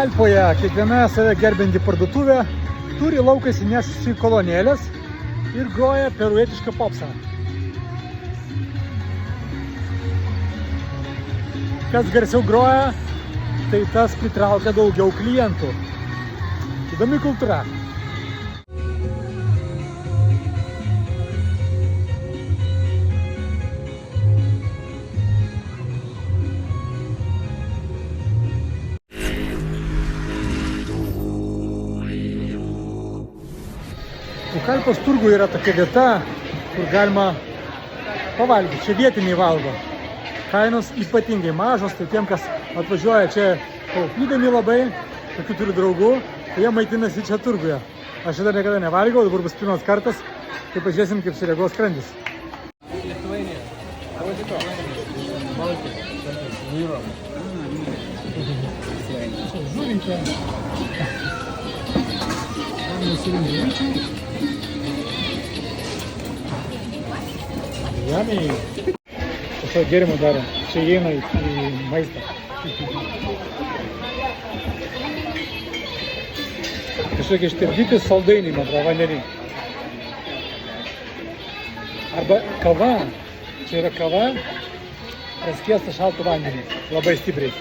Pukalpoje kiekviena save gerbinti parduotuvė turi lauką įsinešusi kolonėlės ir groja peruvietišką popsą. Kas garsiau groja, tai tas pritraukia daugiau klientų. Įdomi kultūra. Pukalpos turgų yra tokia vieta, kur galima pavalgyti. Čia vietiniai valgo. Kainos ypatingai mažos, tai tiem, kas atvažiuoja čia taupydami labai, tokių turiu draugų, tai jie maitinasi čia turguje. Aš šitą niekada nevalgiau, dabar bus pirmas kartas, tai pažiūrėsim, kaip sureaguos skrandis. Žuvinčia. Jamiai. Tiesiog gėrimų darom. Čia įeina į maistą. Kažkokie ištirpdyti saldainiai, man atrodo, vandenį. Arba kava. Čia yra kava, praskiesta šaltu vandenį. Labai stipriai.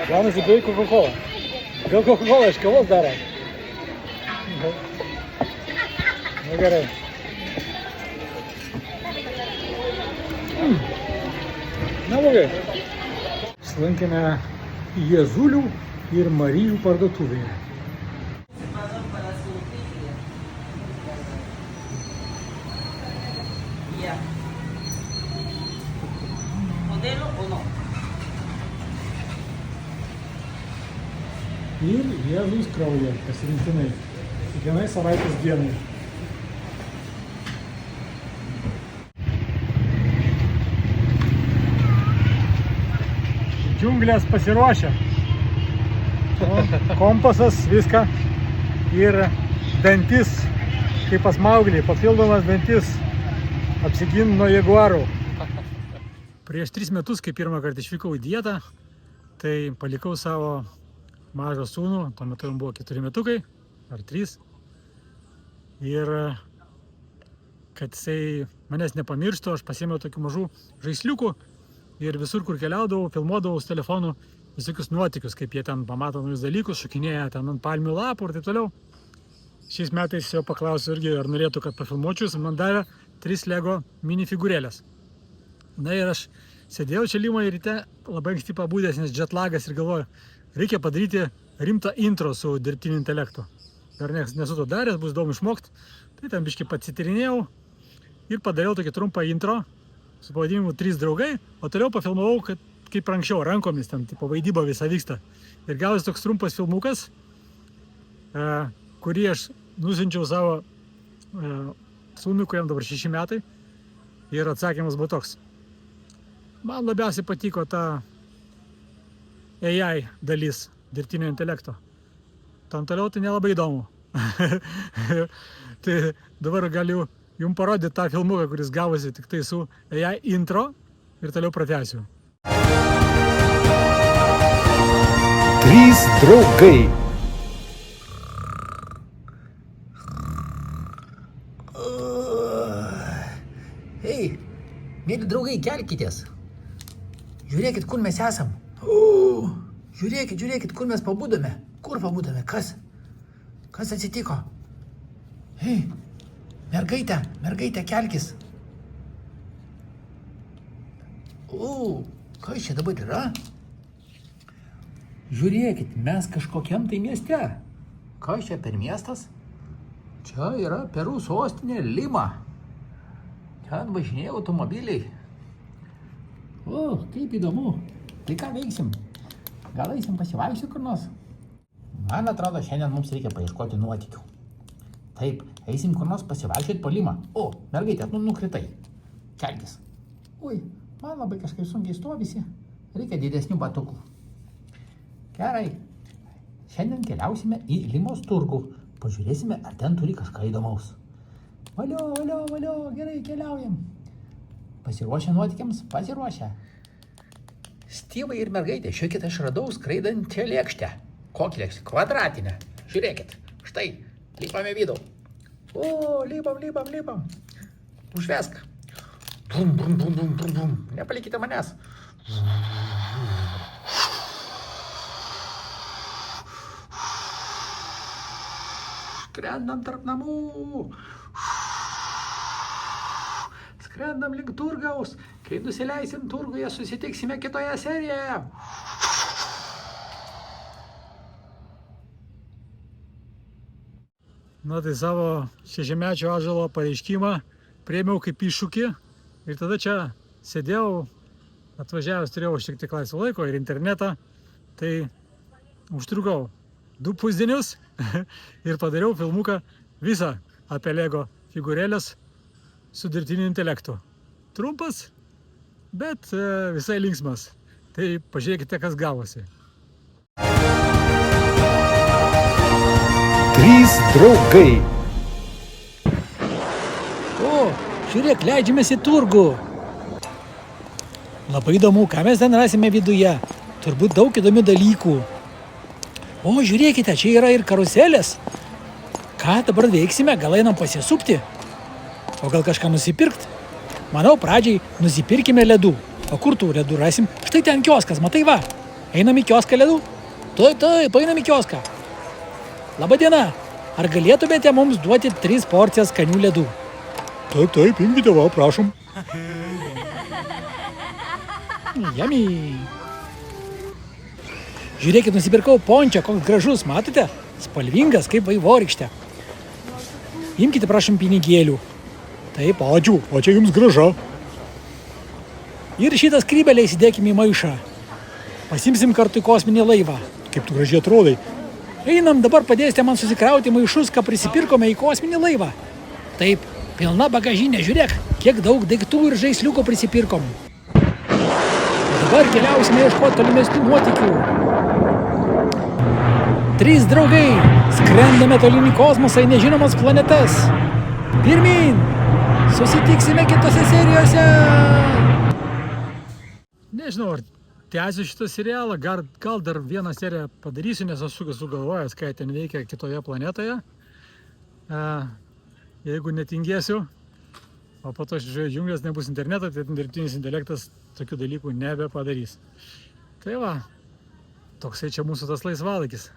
Gaunasi beveik Coca-Cola. Gal Coca-Cola iš kavos daro? Na gerai. Neblogai. Slankėme Jėzulių ir Marijų parduotuvėje. Ir Jėzaus kraują pasirinktinai. Kiekvienai savaitės dienai. Džiunglės pasiruošę. Kompasas, viską. Ir dantis, kaip pas Mauglį, papildomas dantis apsigint nuo jaguarų. Prieš 3 metus, kai pirmą kartą išvykau į dietą, tai palikau savo mažą sūnų, tuo metu jam buvo 4 metukai, ar 3. Ir kad jisai manęs nepamirštų, aš pasiėmiau tokių mažų žaisliukų ir visur, kur keliaudavau, filmuodavau su telefonu visokius nuotykius, kaip jie ten pamato naujus dalykus, šokinėja ten ant palmių lapų ir taip toliau. Šiais metais jo paklausiu irgi, ar norėtų, kad pafilmuočiau, jis man davė 3 Lego mini figūrėlės. Na ir aš sėdėjau čia Limoje ryte, labai anksti pabudęs, nes jetlagas ir galvoju, reikia padaryti rimtą intro su dirbtiniu intelektu. Dar nesu to daręs, bus įdomu išmokti. Tai ten biškį pacityrinėjau ir padariau tokį trumpą intro su pavadinimu 3 draugai, o toliau pafilmavau, kaip anksčiau, rankomis, ten tipo vaidyba visa vyksta. Ir gavosi toks trumpas filmukas, kurį aš nusiunčiau savo sūnui, kuriam dabar 6 metai. Ir atsakymas buvo toks. Man labiausiai patiko ta AI dalis dirbtinio intelekto. Tam toliau tai nelabai įdomu. Tai dabar galiu jums parodyti tą filmuką, kuris gavosi tik tai su AI intro ir toliau pratęsiu. 3 draugai. Hei, mėly draugai, kelkitės. Žiūrėkit, kur mes esam. Žiūrėkit, kur mes pabudome. Kur pabudome? Kas? Kas atsitiko? Hei, mergaitė, kelkis. Kas čia dabar yra? Žiūrėkit, mes kažkokiam tai mieste. Kas čia per miestas? Čia yra Peru sostinė Lima. Ten važinėja automobiliai. Kaip įdomu. Tai ką veiksim? Gal eisim pasivaikščioti kur nors? Man atrodo, šiandien mums reikia paieškoti nuotykių. Taip, eisim kur nors pasivaikščioti po Limą. Mergaitė, nukritai. Kelkis. Man labai kažkaip sunkiai stovisi. Reikia didesnių batukų. Gerai. Šiandien keliausime į Limos turgų. Pažiūrėsime, ar ten turi kažką įdomaus. Valio, gerai, keliaujam. Pasiruošę nuotykiams? Pasiruošę. Styvai ir mergaitė, žiūrėkit, aš radau skraidančią lėkštę. Kokį lėkštę? Kvadratinę. Žiūrėkit, štai, lipame vidų. O, lipam. Užvesk. Bum, bum, bum, bum, bum, bum. Nepalikite manęs. Skrendam tarp namų. Skrendam link turgaus. Kai nusileisim turguje, susitiksime kitoje serijoje. Na tai savo 6-mečio ąžuolo pareiškimą priėmiau kaip iššūkį ir tada čia sėdėjau, atvažiavęs turėjau šiek tiek laisvo laiko ir internetą, tai užtrukau 2 pusdienius ir padariau filmuką visą apie Lego figūrėlės su dirbtiniu intelektu. Trumpas, bet visai linksmas. Tai pažiūrėkite, kas gavosi. 3 draugai. O, žiūrėk, leidžiamės į turgų. Labai įdomu, ką mes ten rasime viduje. Turbūt daug įdomių dalykų. O, žiūrėkite, čia yra ir karuselės. Ką dabar veiksime? Gal einam pasisupti? O gal kažką nusipirkt? Manau, pradžiai nusipirkime ledų. O kur tų ledų rasim? Štai ten kioskas, matai va. Einam į kioską ledų? Taip, einam į kioską. Labadiena. Ar galėtumėte mums duoti 3 porcijas skanių ledų? Taip, imkite va, prašom. Yummy. Žiūrėkit, nusipirkau pončią, koks gražus, matote? Spalvingas, kaip vaivorykštė. Imkite, prašom, pinigėlių. Taip, ačiū, o čia jums graža. Ir šitą skrybelę įsidėkime į maišą. Pasimsim kartu į kosminį laivą. Kaip tu gražiai atrodai. Einam, dabar padėsite man susikrauti maišus, ką prisipirkome į kosminį laivą. Taip, pilna bagažinė, žiūrėk, kiek daug daiktų ir žaisliukų prisipirkom. Dabar keliausime ieškoti tolimesnių nuotykių. 3 draugai, skrendame tolyn į kosmosą į nežinomas planetas. Pirmyn, susitiksime kitose serijose. Nežinau, ar tęsiu šitą serialą, gal dar vieną seriją padarysiu, nes esu sugalvojęs, ką ten veikia kitoje planetoje. Jeigu netingėsiu, o po to išjungęs nebus interneto, tai dirbtinis intelektas tokių dalykų nebepadarys. Tai va, toksai čia mūsų tas laisvalaikis.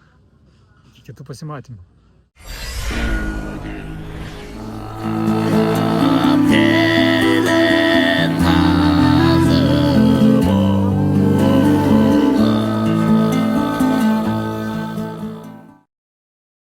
Iki kitų pasimatymų.